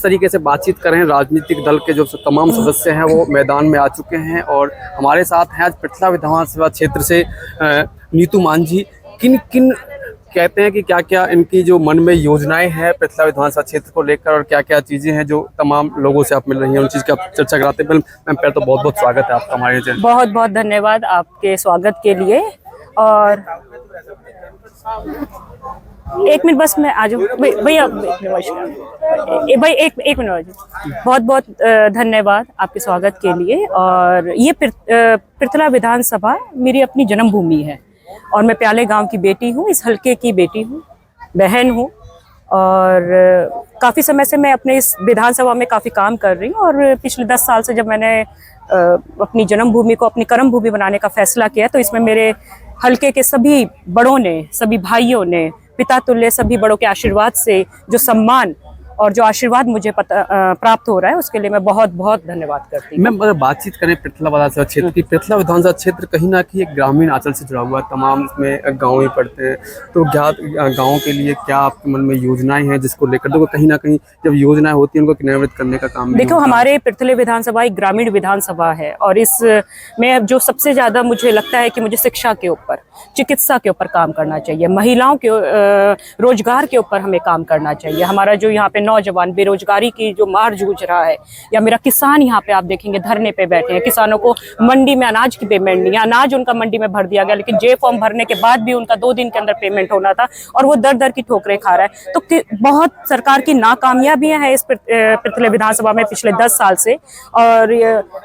किस तरीके से बातचीत करें। राजनीतिक दल के जो तमाम सदस्य हैं वो मैदान में आ चुके हैं और हमारे साथ हैं आज पृथला विधानसभा क्षेत्र से नीतू मांझी। किन किन कहते हैं कि क्या क्या इनकी जो मन में योजनाएं हैं पृथला विधानसभा क्षेत्र को लेकर और क्या क्या चीज़ें हैं जो तमाम लोगों से आप मिल रही हैं उन चीज़ की आप चर्चा कराते हैं। मैम पहले तो बहुत बहुत स्वागत है आपका हमारे चैनल। बहुत बहुत धन्यवाद आपके स्वागत के लिए। और एक मिनट बस मैं आ जाऊँ भैया, भाई एक मिनट। बहुत बहुत धन्यवाद आपके स्वागत के लिए। और ये पृथला विधानसभा मेरी अपनी जन्मभूमि है और मैं प्याले गांव की बेटी हूँ, इस हलके की बेटी हूँ, बहन हूँ। और काफ़ी समय से मैं अपने इस विधानसभा में काफ़ी काम कर रही हूँ। और पिछले 10 साल से जब मैंने अपनी जन्मभूमि को अपनी कर्म भूमि बनाने का फैसला किया तो इसमें मेरे हलके के सभी बड़ों ने, सभी भाइयों ने, पिता तुल्य सभी बड़ों के आशीर्वाद से जो सम्मान और जो आशीर्वाद मुझे प्राप्त हो रहा है उसके लिए मैं बहुत बहुत धन्यवाद करती हूँ। मैम अगर बातचीत करें पृथला विधानसभा क्षेत्र की, पृथला विधानसभा क्षेत्र कहीं ना कहीं एक ग्रामीण अंचल से जुड़ा हुआ है, तमाम इसमें गाँव ही पड़ते हैं। तो गाँव के लिए क्या आपके मन में योजनाएं हैं जिसको लेकर, तो कहीं ना कहीं जब योजनाएं होती हैं उनको क्रियान्वित करने का काम? देखो, हमारे पृथले विधानसभा एक ग्रामीण विधानसभा है और इसमें जो सबसे ज़्यादा मुझे लगता है कि मुझे शिक्षा के ऊपर, चिकित्सा के ऊपर काम करना चाहिए, महिलाओं के रोजगार के ऊपर हमें काम करना चाहिए। हमारा जो यहाँ पे नौजवान बेरोजगारी की जो मार जूझ रहा है, या मेरा किसान यहाँ पे आप देखेंगे धरने पे बैठे हैं, किसानों को मंडी में अनाज की पेमेंट नहीं, अनाज उनका मंडी में भर दिया गया लेकिन जे फॉर्म भरने के बाद भी उनका 2 दिन के अंदर पेमेंट होना था और वो दर दर की ठोकरें खा रहा है। तो बहुत सरकार की नाकामयाबियां हैं इस पृथले विधानसभा में पिछले 10 साल से। और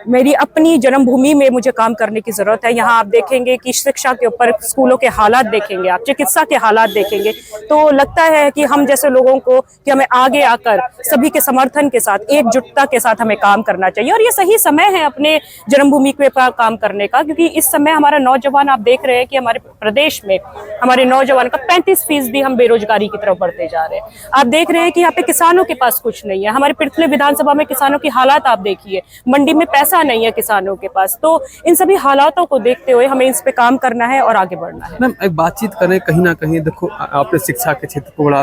मेरी अपनी जन्मभूमि में मुझे काम करने की जरूरत है। यहाँ आप देखेंगे कि शिक्षा के ऊपर, स्कूलों के हालात देखेंगे, आप चिकित्सा के हालात देखेंगे तो लगता है कि हम जैसे लोगों को कि हमें आगे आकर सभी के समर्थन के साथ, एकजुटता के साथ हमें काम करना चाहिए। और ये सही समय है अपने जन्मभूमि पे काम करने का, क्योंकि इस समय हमारा नौजवान, आप देख रहे हैं कि हमारे प्रदेश में हमारे नौजवान का 35% हम बेरोजगारी की तरफ बढ़ते जा रहे हैं। आप देख रहे हैं कि यहाँ पे किसानों के पास कुछ नहीं है। हमारे पृथले विधानसभा में किसानों की हालात आप देखिए, मंडी में पैसा नहीं है किसानों के पास। तो इन सभी हालातों को देखते हुए हमें इस पे काम करना है और आगे बढ़ना है। मैम एक बातचीत करें, कहीं ना कहीं देखो आपने शिक्षा के क्षेत्र को बड़ा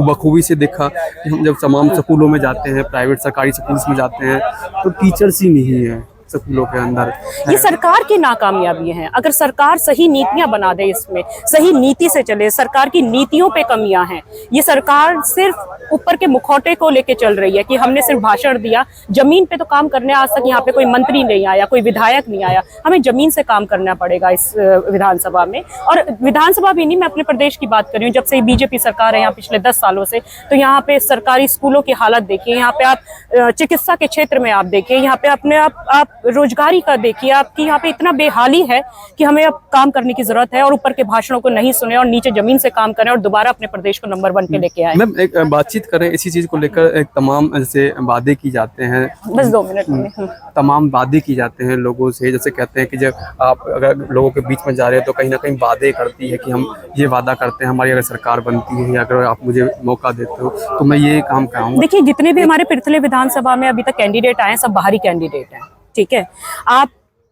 बखूबी से देखा कि हम जब तमाम स्कूलों में जाते हैं, प्राइवेट सरकारी स्कूल्स में जाते हैं तो टीचर्स ही नहीं है स्कूलों के अंदर। ये सरकार की नाकामयाबियां हैं। अगर सरकार सही नीतियां बना दे, इसमें सही नीति से चले, सरकार की नीतियों पे कमियां हैं। ये सरकार सिर्फ ऊपर के मुखौटे को लेके चल रही है कि हमने सिर्फ भाषण दिया, जमीन पे तो काम करने आज तक यहाँ पे कोई मंत्री नहीं आया, कोई विधायक नहीं आया। हमें जमीन से काम करना पड़ेगा इस विधानसभा में। और विधानसभा भी नहीं, मैं अपने प्रदेश की बात कर रही हूँ। जब से बीजेपी सरकार है यहाँ पिछले 10 सालों से, तो यहाँ पे सरकारी स्कूलों की हालत देखिए, यहाँ पे आप चिकित्सा के क्षेत्र में आप देखिए, यहाँ पे अपने आप रोजगारी का देखिए, आपकी यहाँ पे इतना बेहाली है कि हमें अब काम करने की जरूरत है। और ऊपर के भाषणों को नहीं सुने और नीचे जमीन से काम करें और दोबारा अपने प्रदेश को नंबर 1 पे लेके आए। मैम एक बातचीत करें इसी चीज को लेकर, एक तमाम जैसे वादे की जाते हैं, बस 2 मिनट में तमाम वादे की जाते हैं लोगों से। जैसे कहते हैं कि जब आप अगर लोगों के बीच में जा रहे हो तो कहीं ना कहीं वादे करती है कि हम ये वादा करते हैं, हमारी अगर सरकार बनती है या अगर आप मुझे मौका देते हो तो मैं ये काम कराऊंगा। देखिए, जितने भी हमारे पृथले विधानसभा में अभी तक कैंडिडेट आए सब बाहरी कैंडिडेट हैं, ठीक है।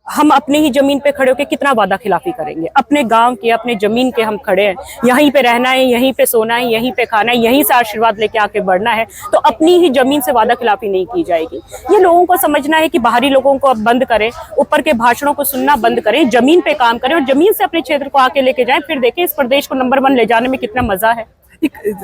हम अपनी ही जमीन पे खड़े होकर कितना वादा खिलाफी करेंगे? अपने गांव के, अपने जमीन के हम खड़े हैं, यहीं पे रहना है, यहीं पे सोना है, यहीं पे खाना है, यहीं से आशीर्वाद लेके आके बढ़ना है। तो अपनी ही जमीन से वादा खिलाफी नहीं की जाएगी। ये लोगों को समझना है कि बाहरी लोगों को अब बंद करें, ऊपर के भाषणों को सुनना बंद करें, जमीन पे काम करें और जमीन से अपने क्षेत्र को आके लेके जाएं। फिर देखें इस प्रदेश को नंबर 1 ले जाने में कितना मजा है।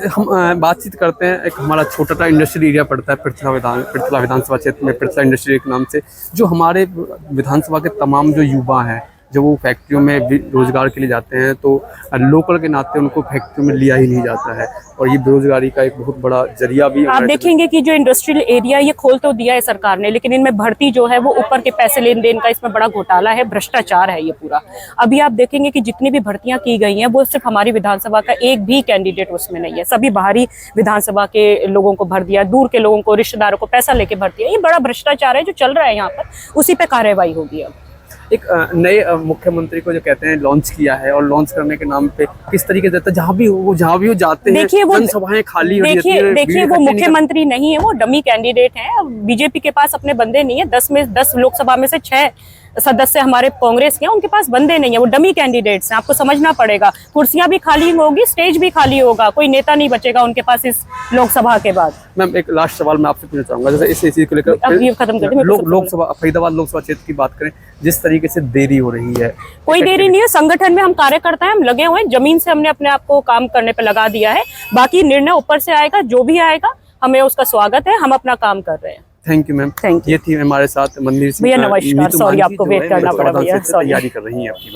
हम बातचीत करते हैं। एक हमारा छोटा सा इंडस्ट्रियल एरिया पड़ता है पृथला विधानसभा क्षेत्र में, पृथला इंडस्ट्रियल के नाम से, जो हमारे विधानसभा के तमाम जो युवा हैं जब वो फैक्ट्रियों में रोजगार के लिए जाते हैं तो लोकल के नाते उनको फैक्ट्रियों में लिया ही नहीं जाता है और ये बेरोजगारी का एक बहुत बड़ा जरिया भी। आप देखेंगे कि जो इंडस्ट्रियल एरिया ये खोल तो दिया है सरकार ने, लेकिन इनमें भर्ती जो है वो ऊपर के पैसे लेन देन का इसमें बड़ा घोटाला है, भ्रष्टाचार है ये पूरा। अभी आप देखेंगे कि जितनी भी भर्तियां की गई हैं वो सिर्फ हमारी विधानसभा का एक भी कैंडिडेट उसमें नहीं है, सभी बाहरी विधानसभा के लोगों को भर दिया, दूर के लोगों को, रिश्तेदारों को पैसा लेके भर दिया। ये बड़ा भ्रष्टाचार है जो चल रहा है यहाँ पर, उसी पे कार्रवाई होगी। अब एक नए मुख्यमंत्री को जो कहते हैं लॉन्च किया है और लॉन्च करने के नाम पे किस तरीके से जहाँ भी वो जाते हैं जनसभाएं खाली हो जाती हैं। देखिए वो मुख्यमंत्री नहीं है, वो डमी कैंडिडेट हैं। बीजेपी के पास अपने बंदे नहीं है। 10 लोकसभा में से 6 सदस्य हमारे कांग्रेस के हैं, उनके पास बंदे नहीं है, वो डमी कैंडिडेट्स हैं। आपको समझना पड़ेगा, कुर्सियां भी खाली होगी, स्टेज भी खाली होगा, कोई नेता नहीं बचेगा उनके पास इस लोकसभा के बाद। मैम एक लास्ट सवाल मैं आपसे पूछना चाहूंगा, जैसे इस चीज को लेकर अब ये खत्म कर दें, लोकसभा फरीदाबाद लोकसभा क्षेत्र की बात करें, जिस तरीके से देरी हो रही है, कोई देरी नहीं है। संगठन में हम कार्यकर्ता हैं, हम लगे हुए हैं, जमीन से हमने अपने आप को काम करने पे लगा दिया है। बाकी निर्णय ऊपर से आएगा, जो भी आएगा हमें उसका स्वागत है, हम अपना काम कर रहे हैं। Thank you ma'am. Thank you. ये थी हमारे साथ मंदिर भैया नमस्कार, सॉरी आपको वेट करना पड़ा भैया, तैयारी कर रही है आपकी।